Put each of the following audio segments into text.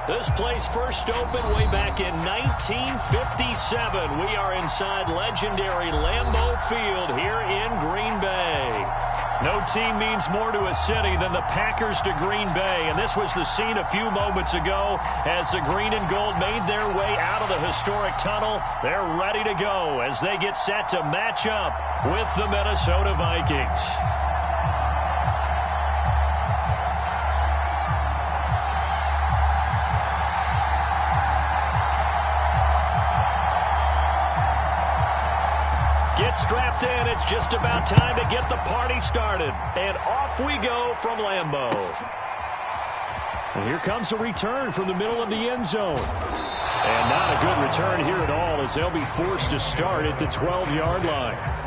This place first opened way back in 1957. We are inside legendary Lambeau Field here in Green Bay. No team means more to a city than the Packers to Green Bay, and this was the scene a few moments ago as the green and gold made their way out of the historic tunnel. They're ready to go as they get set to match up with the Minnesota Vikings. Get strapped in. It's just about time to get the party started. And off we go from Lambeau. And here comes a return from the middle of the end zone. And not a good return here at all as they'll be forced to start at the 12-yard line.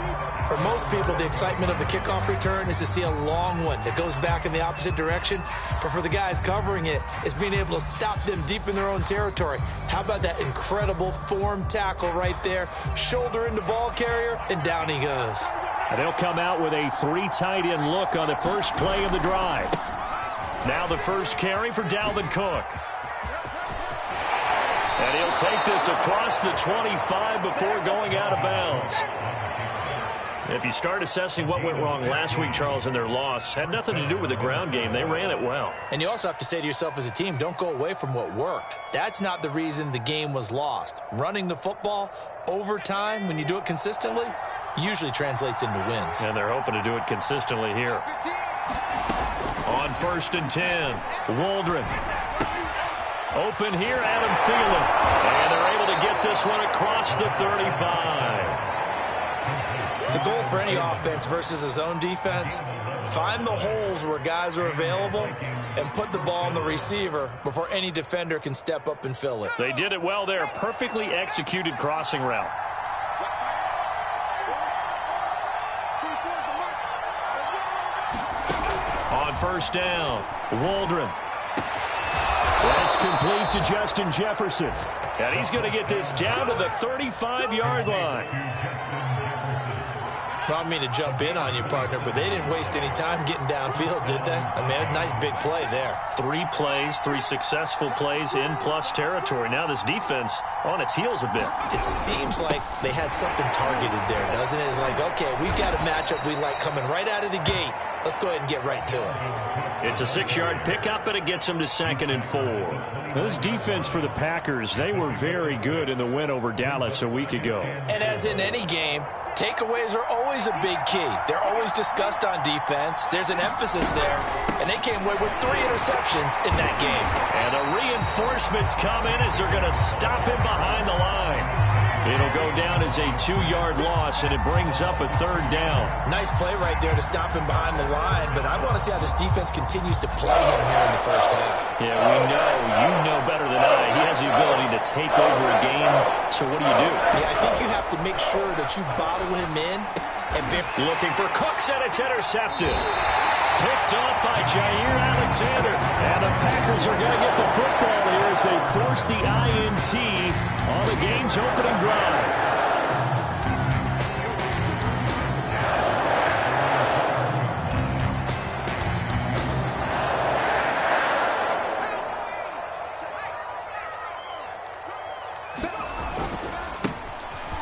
For most people, the excitement of the kickoff return is to see a long one that goes back in the opposite direction. But for the guys covering it, it's being able to stop them deep in their own territory. How about that incredible form tackle right there? Shoulder into ball carrier, and down he goes. And they'll come out with a 3 tight end look on the first play of the drive. Now the first carry for Dalvin Cook. And he'll take this across the 25 before going out of bounds. If you start assessing what went wrong last week, Charles, in their loss, had nothing to do with the ground game. They ran it well. And you also have to say to yourself as a team, don't go away from what worked. That's not the reason the game was lost. Running the football over time, when you do it consistently, usually translates into wins. And they're hoping to do it consistently here. On 1st and 10, Waldron. Open here, Adam Thielen. And they're able to get this one across the 35. The goal for any offense versus a zone defense, find the holes where guys are available and put the ball on the receiver before any defender can step up and fill it. They did it well there. Perfectly executed crossing route. On 1st down, Waldron. That's complete to Justin Jefferson. And he's going to get this down to the 35-yard line. I don't mean to jump in on you, partner, but they didn't waste any time getting downfield, did they? I mean, a nice big play there. 3 plays, 3 successful plays in plus territory. Now this defense on its heels a bit. It seems like they had something targeted there, doesn't it? It's like, okay, we've got a matchup we like coming right out of the gate. Let's go ahead and get right to it. It's a 6-yard pickup, and it gets them to 2nd and 4. This defense for the Packers, they were very good in the win over Dallas a week ago. And as in any game, takeaways are always a big key. They're always discussed on defense. There's an emphasis there, and they came away with 3 interceptions in that game. And the reinforcements come in as they're going to stop him behind the line. It'll go down as a 2-yard loss, and it brings up a 3rd down. Nice play right there to stop him behind the line, but I want to see how this defense continues to play him here in the first half. Yeah, we know. You know better than I. He has the ability to take over a game, so what do you do? Yeah, I think you have to make sure that you bottle him in. And looking for Cooks, and it's intercepted. Picked off by Jair Alexander. And the Packers are going to get the football here as they force the INT on the game's opening drive.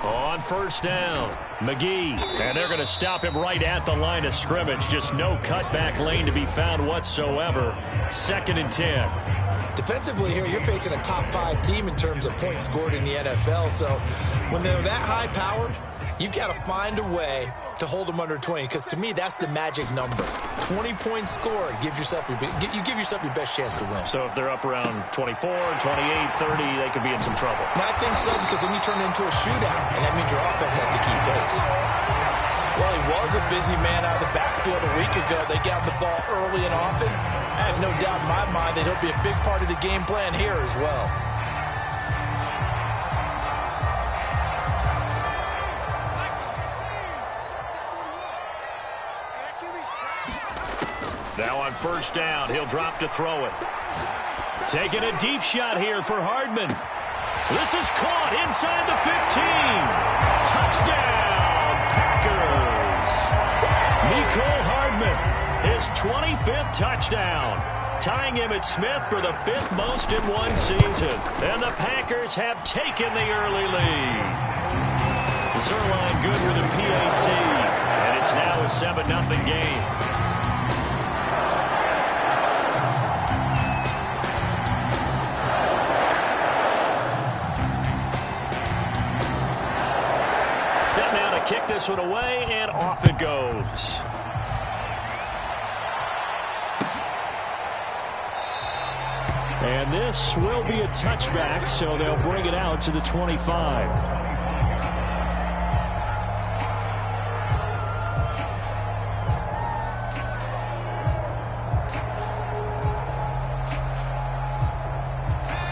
On 1st down, McGee, and they're going to stop him right at the line of scrimmage. Just no cutback lane to be found whatsoever. 2nd and 10. Defensively here, you're facing a top 5 team in terms of points scored in the NFL. So when they're that high-powered, you've got to find a way to hold them under 20, because to me, that's the magic number. 20 points scored gives yourself you give yourself your best chance to win. So if they're up around 24, 28, 30, they could be in some trouble. And I think so, because then you turn it into a shootout, and that means your offense has to keep pace. Well, he was a busy man out of the backfield a week ago. They got the ball early and often. I have no doubt in my mind that he'll be a big part of the game plan here as well. Now on 1st down, he'll drop to throw it. Taking a deep shot here for Hardman. This is caught inside the 15. Touchdown, Packers. Mecole Hardman, his 25th touchdown. tying Emmitt Smith for the 5th most in one season. And the Packers have taken the early lead. Zerline good with a PAT, and it's now a 7-0 game. Set now to kick this one away, and off it goes. And this will be a touchback, so they'll bring it out to the 25.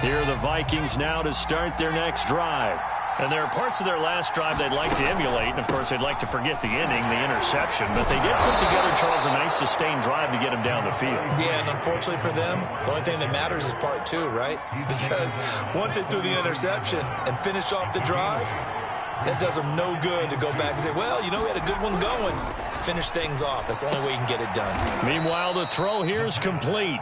Here are the Vikings now to start their next drive. And there are parts of their last drive they'd like to emulate. And, of course, they'd like to forget the inning, the interception. But they did put together, Charles, a nice sustained drive to get them down the field. Yeah, and unfortunately for them, the only thing that matters is part 2, right? Because once they threw the interception and finished off the drive, that does them no good to go back and say, well, you know, we had a good one going. Finish things off. That's the only way you can get it done. Meanwhile, the throw here is complete.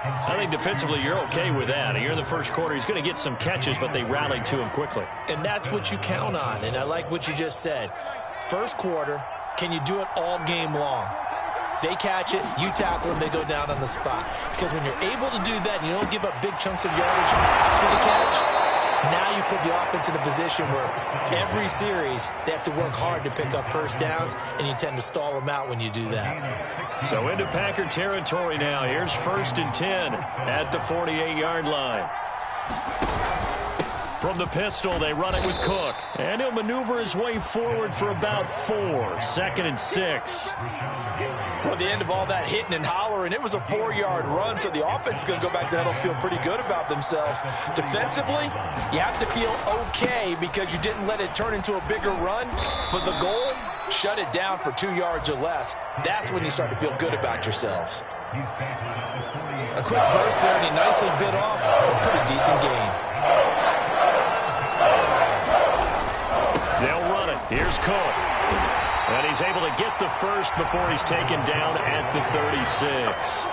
I think defensively you're okay with that. Here in the first quarter, he's going to get some catches, but they rallied to him quickly. And that's what you count on, and I like what you just said. First quarter, can you do it all game long? They catch it, you tackle them, they go down on the spot. Because when you're able to do that and you don't give up big chunks of yardage after the catch, now you put the offense in a position where every series they have to work hard to pick up first downs, and you tend to stall them out when you do that. So into Packer territory now. Here's 1st and 10 at the 48-yard line. From the pistol, they run it with Cook. And he'll maneuver his way forward for about 4. 2nd and 6. Well, at the end of all that hitting and hollering, it was a 4-yard run, so the offense is going to go back there and feel pretty good about themselves. Defensively, you have to feel okay because you didn't let it turn into a bigger run, but the goal, shut it down for 2 yards or less. That's when you start to feel good about yourselves. A quick burst there, and he nicely bit off a pretty decent gain. They'll run it. Here's Cook. And he's able to get the first before he's taken down at the 36.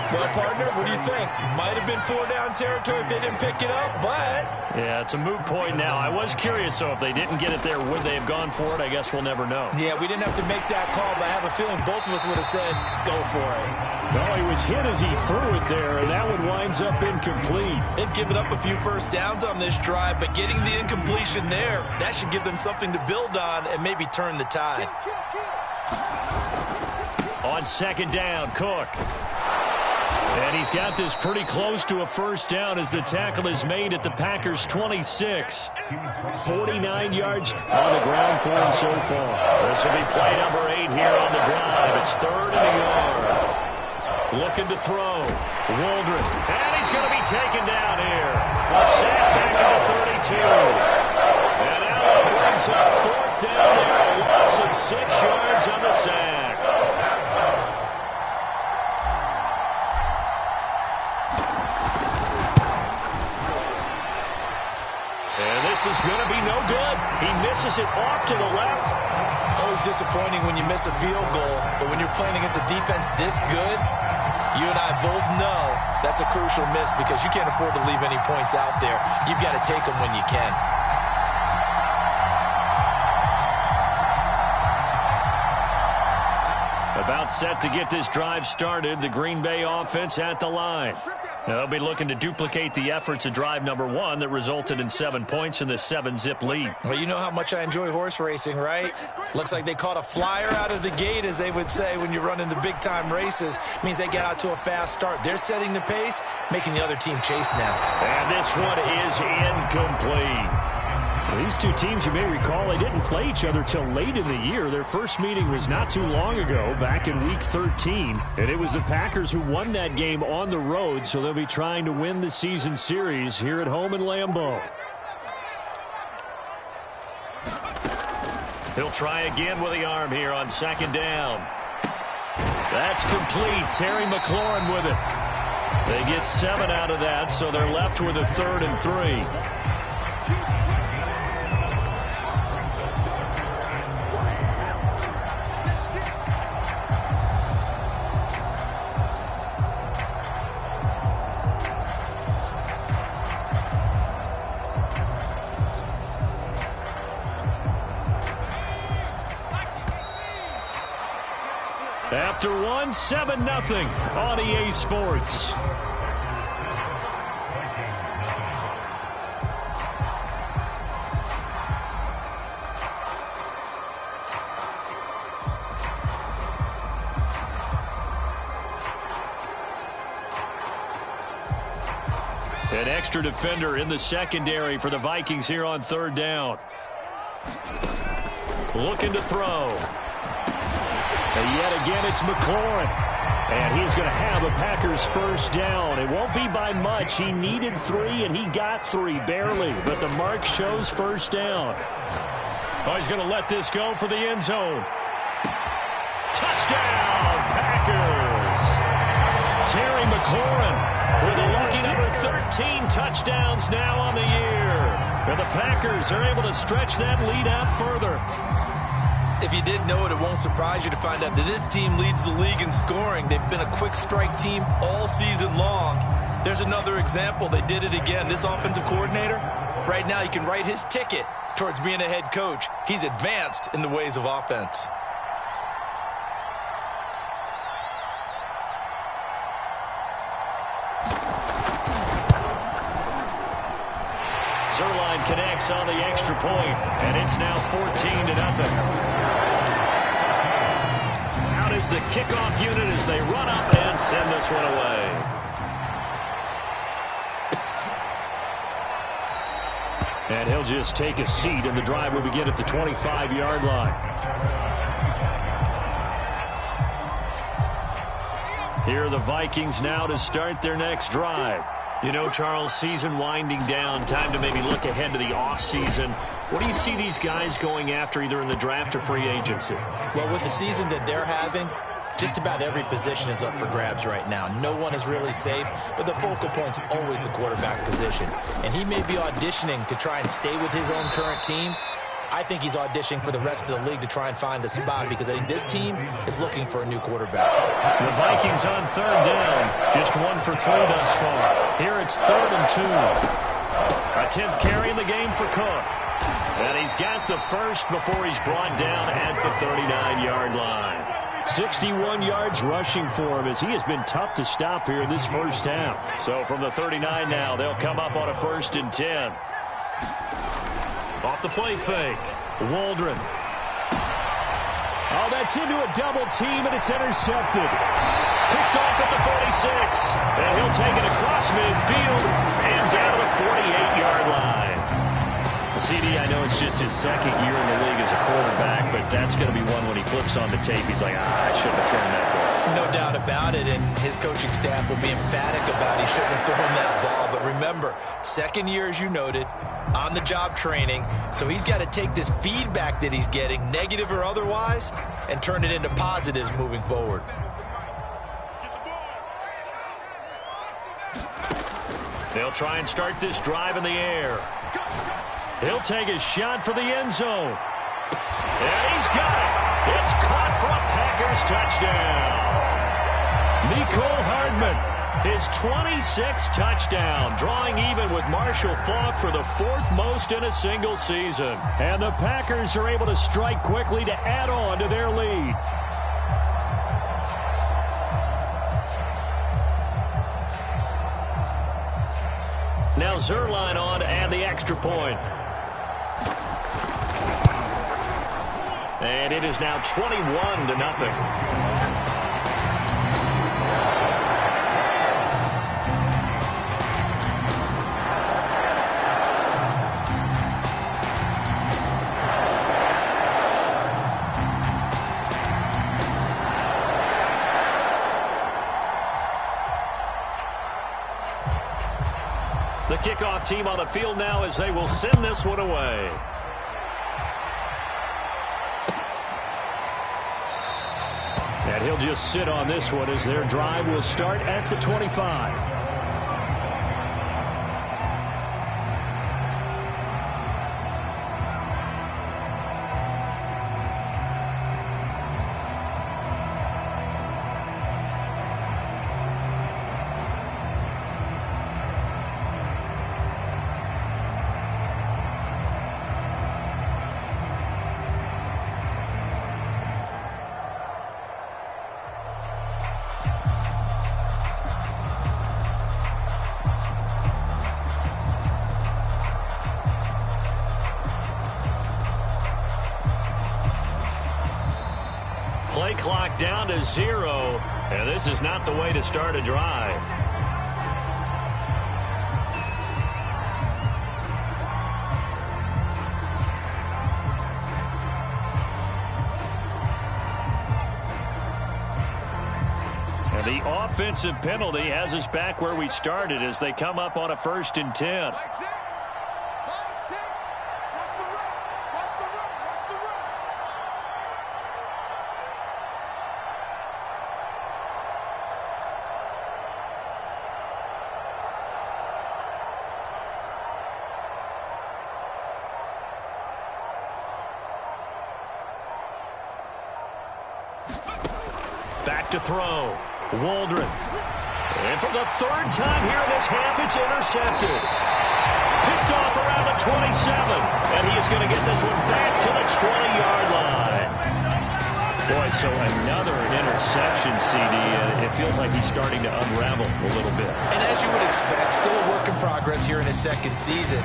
Well, partner, what do you think? Might have been 4-down territory if they didn't pick it up, but... Yeah, it's a moot point now. I was curious, so if they didn't get it there, would they have gone for it? I guess we'll never know. Yeah, we didn't have to make that call, but I have a feeling both of us would have said, go for it. No, he was hit as he threw it there, and that one winds up incomplete. They've given up a few first downs on this drive, but getting the incompletion there, that should give them something to build on and maybe turn the tide. On 2nd down, Cook. And he's got this pretty close to a first down as the tackle is made at the Packers' 26. 49 yards on the ground for him so far. This will be play number 8 here on the drive. It's 3rd and a yard. Looking to throw. Waldron. And he's going to be taken down here. A sack back at the 32. And Allen brings up 4th down there. A loss of 6 yards on the sack. This is going to be no good. He misses it off to the left. Always disappointing when you miss a field goal, but when you're playing against a defense this good, you and I both know that's a crucial miss because you can't afford to leave any points out there. You've got to take them when you can. About set to get this drive started, the Green Bay offense at the line. They'll be looking to duplicate the efforts of drive number 1 that resulted in 7 points in the 7-zip lead. Well, you know how much I enjoy horse racing, right? Looks like they caught a flyer out of the gate, as they would say when you're running the big-time races. Means they get out to a fast start. They're setting the pace, making the other team chase now. And this one is incomplete. These two teams, you may recall, they didn't play each other till late in the year. Their first meeting was not too long ago, back in Week 13. And it was the Packers who won that game on the road, so they'll be trying to win the season series here at home in Lambeau. He'll try again with the arm here on 2nd down. That's complete. Terry McLaurin with it. They get 7 out of that, so they're left with a 3rd and 3. after one, 7-0 on EA Sports. An extra defender in the secondary for the Vikings here on third down. Looking to throw. And yet again, it's McLaurin. And he's going to have a Packers first down. It won't be by much. He needed 3, and he got 3, barely. But the mark shows first down. Oh, he's going to let this go for the end zone. Touchdown, Packers. Terry McLaurin with a lucky number 13 touchdowns now on the year. And the Packers are able to stretch that lead out further. If you didn't know it, it won't surprise you to find out that this team leads the league in scoring. They've been a quick strike team all season long. There's another example. They did it again. This offensive coordinator, right now you can write his ticket towards being a head coach. He's advanced in the ways of offense. Zerline connects on the extra point, and it's now 14-0. Out is the kickoff unit as they run up and send this one away. And he'll just take a seat, and the drive will begin at the 25-yard line. Here are the Vikings now to start their next drive. You know, Charles, season winding down, time to maybe look ahead to the offseason. What do you see these guys going after either in the draft or free agency? Well, with the season that they're having, just about every position is up for grabs right now. No one is really safe, but the focal point's always the quarterback position. And he may be auditioning to try and stay with his own current team. I think he's auditioning for the rest of the league to try and find a spot because I think this team is looking for a new quarterback. The Vikings on third down. Just 1 for 3 thus far. Here it's 3rd and 2. A 10th carry in the game for Cook. And he's got the first before he's brought down at the 39-yard line. 61 yards rushing for him as he has been tough to stop here in this first half. So from the 39 now, they'll come up on a 1st and 10. Off the play fake. Waldron. Oh, that's into a double team, and it's intercepted. Picked off at the 46. And he'll take it across midfield and down to the 48-yard line. CD, I know it's just his second year in the league as a quarterback, but that's going to be one when he flips on the tape. He's like, I shouldn't have thrown that ball. No doubt about it, and his coaching staff will be emphatic about he shouldn't have thrown that ball. But remember, second year, as you noted, on-the-job training, so he's got to take this feedback that he's getting, negative or otherwise, and turn it into positives moving forward. They'll try and start this drive in the air. He'll take a shot for the end zone. And he's got it. It's caught for a Packers touchdown. Mecole Hardman, his 26th touchdown, drawing even with Marshall Faulk for the 4th most in a single season. And the Packers are able to strike quickly to add on to their lead. Now Zerline on and the extra point. And it is now 21-0. The kickoff team on the field now as they will send this one away. And he'll just sit on this one as their drive will start at the 25. clock down to 0, and this is not the way to start a drive. And the offensive penalty has us back where we started as they come up on a 1st and 10. Back to throw. Waldron. And for the 3rd time here in this half, it's intercepted. Picked off around the 27. And he is going to get this one back to the 20-yard line. Boy, so another interception, CD. And it feels like he's starting to unravel a little bit. And as you would expect, still a work in progress here in his 2nd season.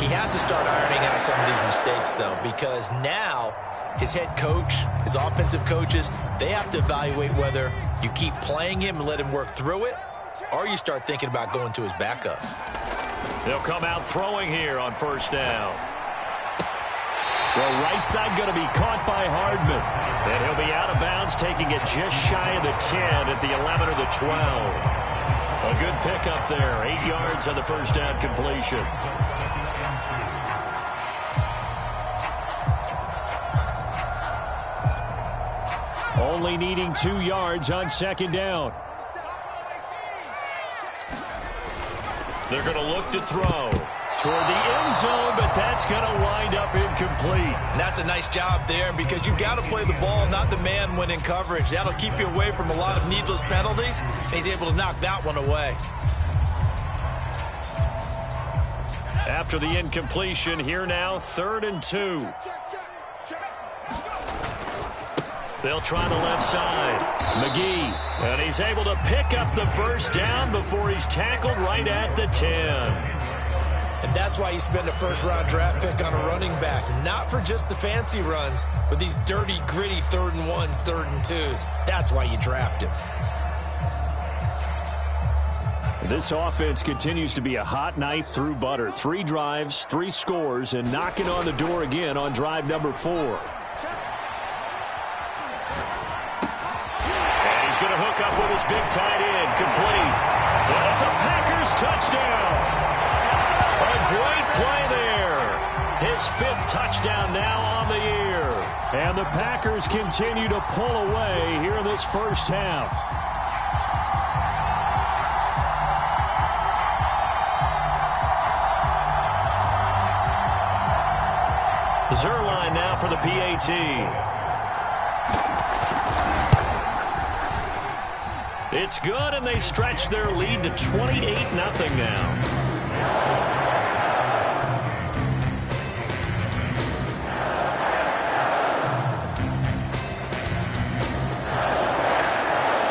He has to start ironing out some of these mistakes, though, because now his head coach, his offensive coaches, they have to evaluate whether you keep playing him and let him work through it, or you start thinking about going to his backup. They'll come out throwing here on 1st down. Throw right side going to be caught by Hardman. And he'll be out of bounds, taking it just shy of the 10 at the 11 or the 12. A good pickup there, 8 yards on the 1st down completion. Only needing 2 yards on 2nd down. They're going to look to throw toward the end zone, but that's going to wind up incomplete. And that's a nice job there because you've got to play the ball, not the man when in coverage. That'll keep you away from a lot of needless penalties, and he's able to knock that one away. After the incompletion, here now, 3rd and 2. They'll try the left side. McGee. And he's able to pick up the 1st down before he's tackled right at the 10. And that's why you spend a 1st-round draft pick on a running back. Not for just the fancy runs, but these dirty, gritty 3rd and 1s, 3rd and 2s. That's why you draft him. This offense continues to be a hot knife through butter. 3 drives, 3 scores, and knocking on the door again on drive number 4. Going to hook up with his big tight end, complete. Well, it's a Packers touchdown. A great play there. His 5th touchdown now on the year. And the Packers continue to pull away here in this 1st half. Zerline now for the PAT. It's good, and they stretch their lead to 28-0 now.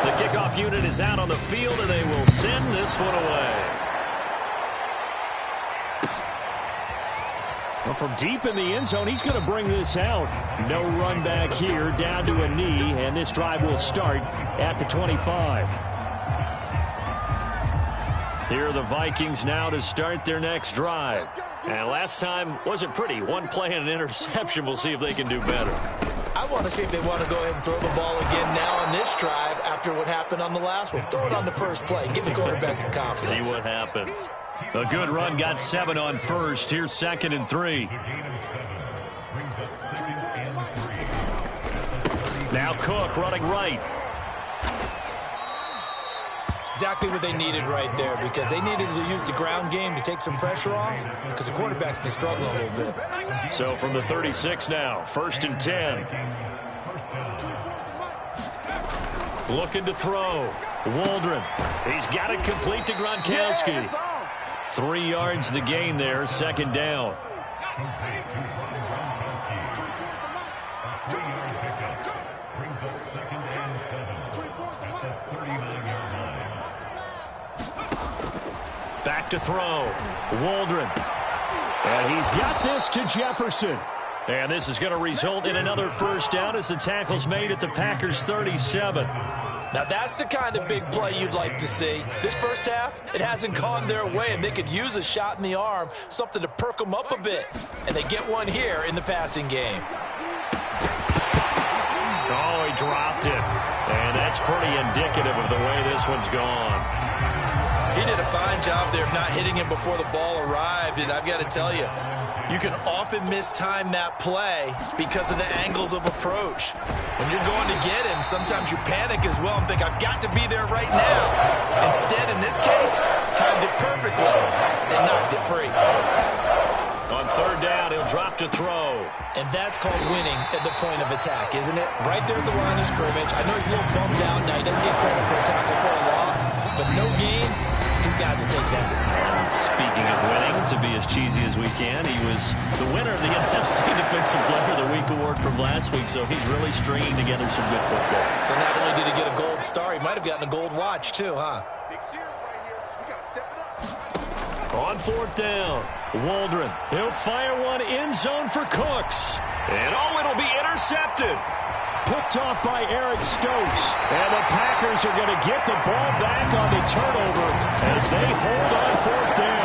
The kickoff unit is out on the field, and they will send this one away. Well, from deep in the end zone, he's going to bring this out. No run back here, down to a knee, and this drive will start at the 25. Here are the Vikings now to start their next drive. And last time wasn't pretty. 1 play and an interception. We'll see if they can do better. I want to see if they want to go ahead and throw the ball again now on this drive after what happened on the last one. Throw it on the 1st play. Give the quarterback some confidence. See what happens. A good run, got 7 on 1st. Here's 2nd and 3. Now Cook running right. Exactly what they needed right there because they needed to use the ground game to take some pressure off because the quarterback's been struggling a little bit. So from the 36 now, 1st and 10. Looking to throw. Waldron. He's got it complete to Gronkowski. 3 yards the gain there, 2nd down. Back to throw. Waldron. And he's got this to Jefferson. And this is going to result in another first down as the tackle's made at the Packers' 37. Now, that's the kind of big play you'd like to see. This first half, it hasn't gone their way, and they could use a shot in the arm, something to perk them up a bit. And they get one here in the passing game. Oh, he dropped it. And that's pretty indicative of the way this one's gone. He did a fine job there of not hitting him before the ball arrived, and I've got to tell you, you can often mistime that play because of the angles of approach. When you're going to get him, sometimes you panic as well and think, I've got to be there right now. Instead, in this case, timed it perfectly and knocked it free. On third down, he'll drop to throw. And that's called winning at the point of attack, isn't it? Right there at the line of scrimmage. I know he's a little bummed out now. He doesn't get credit for a tackle for a loss, but no gain, these guys will take that. And speaking of winning, to be as cheesy as we can, he was the winner of the NFC Defensive Player of the Week award from last week, so he's really stringing together some good football. So not only did he get a gold star, he might have gotten a gold watch too, huh? On fourth down, Waldron. He'll fire one end zone for Cooks. And oh, it'll be intercepted. Picked off by Eric Stokes. And the Packers are going to get the ball back on the turnover as they hold on fourth down.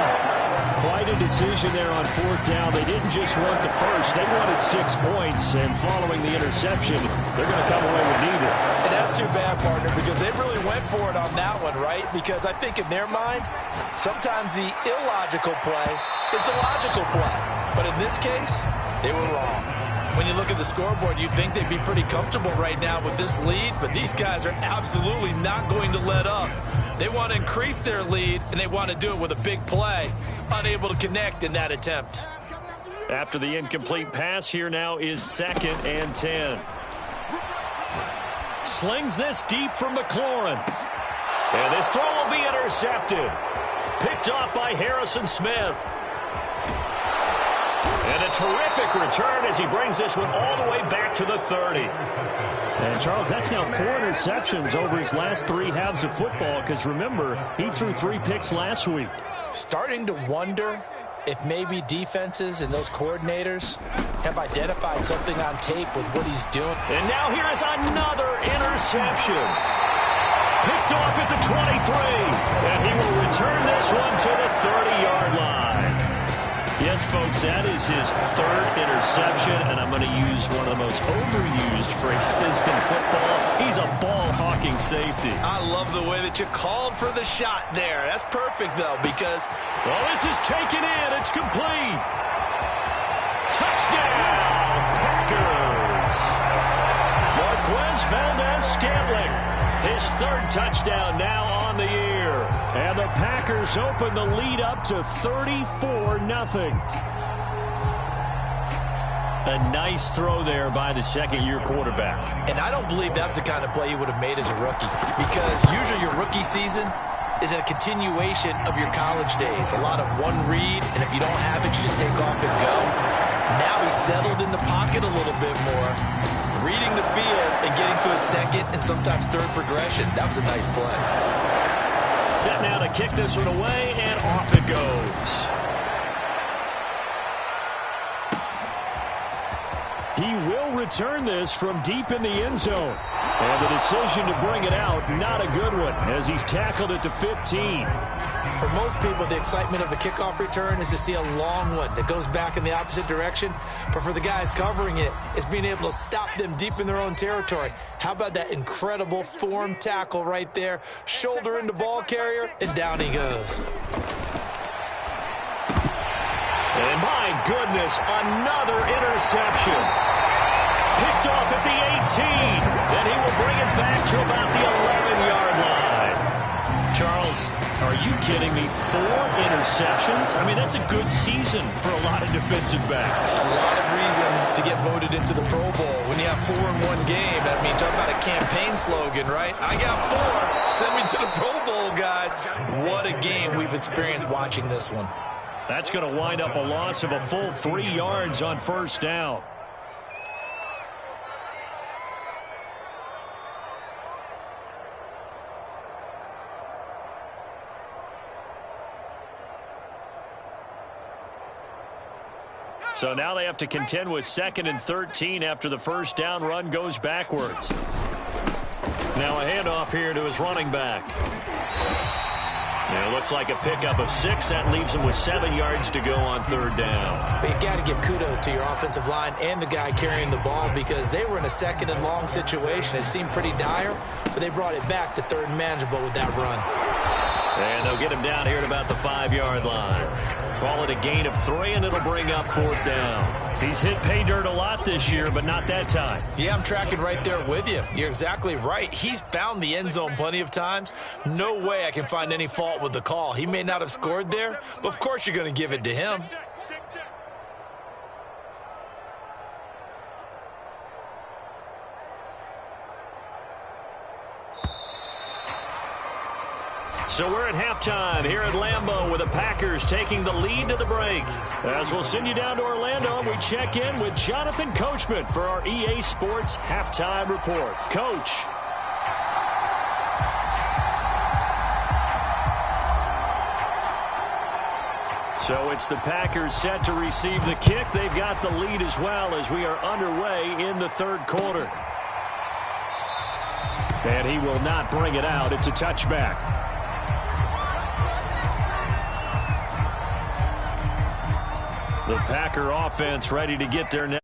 Quite a decision there on fourth down. They didn't just want the first. They wanted 6 points. And following the interception, they're going to come away with neither. And that's too bad, partner, because they really went for it on that one, right? Because I think in their mind, sometimes the illogical play is a logical play. But in this case, they were wrong. When you look at the scoreboard, you'd think they'd be pretty comfortable right now with this lead, but these guys are absolutely not going to let up. They want to increase their lead, and they want to do it with a big play. Unable to connect in that attempt. After the incomplete pass, here now is 2nd and 10. Slings this deep from McLaurin. And this throw will be intercepted. Picked off by Harrison Smith. And a terrific return as he brings this one all the way back to the 30. And, Charles, that's now 4 interceptions over his last 3 halves of football because, remember, he threw 3 picks last week. Starting to wonder if maybe defenses and those coordinators have identified something on tape with what he's doing. And now here is another interception. Picked off at the 23. And he will return this one to the 30-yard line. Yes, folks, that is his 3rd interception, and I'm going to use one of the most overused phrases in football. He's a ball-hawking safety. I love the way that you called for the shot there. That's perfect, though, because... Well, this is taken in. It's complete. Touchdown, Packers. Marquez Valdez-Scantling. His 3rd touchdown now on the year. And the Packers open the lead up to 34-0. A nice throw there by the 2nd-year quarterback. And I don't believe that was the kind of play he would have made as a rookie, because usually your rookie season is a continuation of your college days. A lot of one read, and if you don't have it, you just take off and go. Now he's settled in the pocket a little bit more, reading the field and getting to a 2nd and sometimes 3rd progression. That was a nice play. Set now to kick this one away, and off it goes. He will return this from deep in the end zone. And the decision to bring it out, not a good one, as he's tackled at the 15. For most people, the excitement of the kickoff return is to see a long one that goes back in the opposite direction. But for the guys covering it, it's being able to stop them deep in their own territory. How about that incredible form tackle right there? Shoulder into ball carrier, and down he goes. And my goodness, another interception. Picked off at the 18. Then he will bring it back to about the 11-yard line. Charles, are you kidding me? 4 interceptions? I mean, that's a good season for a lot of defensive backs. A lot of reason to get voted into the Pro Bowl. When you have 4 in one game, I mean, talk about a campaign slogan, right? I got 4. Send me to the Pro Bowl, guys. What a game we've experienced watching this one. That's going to wind up a loss of a full 3 yards on first down. So now they have to contend with 2nd and 13 after the first down run goes backwards. Now a handoff here to his running back. And it looks like a pickup of 6. That leaves him with 7 yards to go on 3rd down. But you got to give kudos to your offensive line and the guy carrying the ball because they were in a 2nd and long situation. It seemed pretty dire, but they brought it back to 3rd and manageable with that run. And they'll get him down here at about the 5-yard line. Call it a gain of 3, and it'll bring up 4th down. He's hit pay dirt a lot this year, but not that time. Yeah, I'm tracking right there with you. You're exactly right. He's found the end zone plenty of times. No way I can find any fault with the call. He may not have scored there, but of course you're going to give it to him. So we're at halftime here at Lambeau with the Packers taking the lead to the break. As we'll send you down to Orlando, we check in with Jonathan Coachman for our EA Sports Halftime Report. Coach. So it's the Packers set to receive the kick. They've got the lead as well as we are underway in the 3rd quarter. And he will not bring it out. It's a touchback. The Packer offense ready to get their next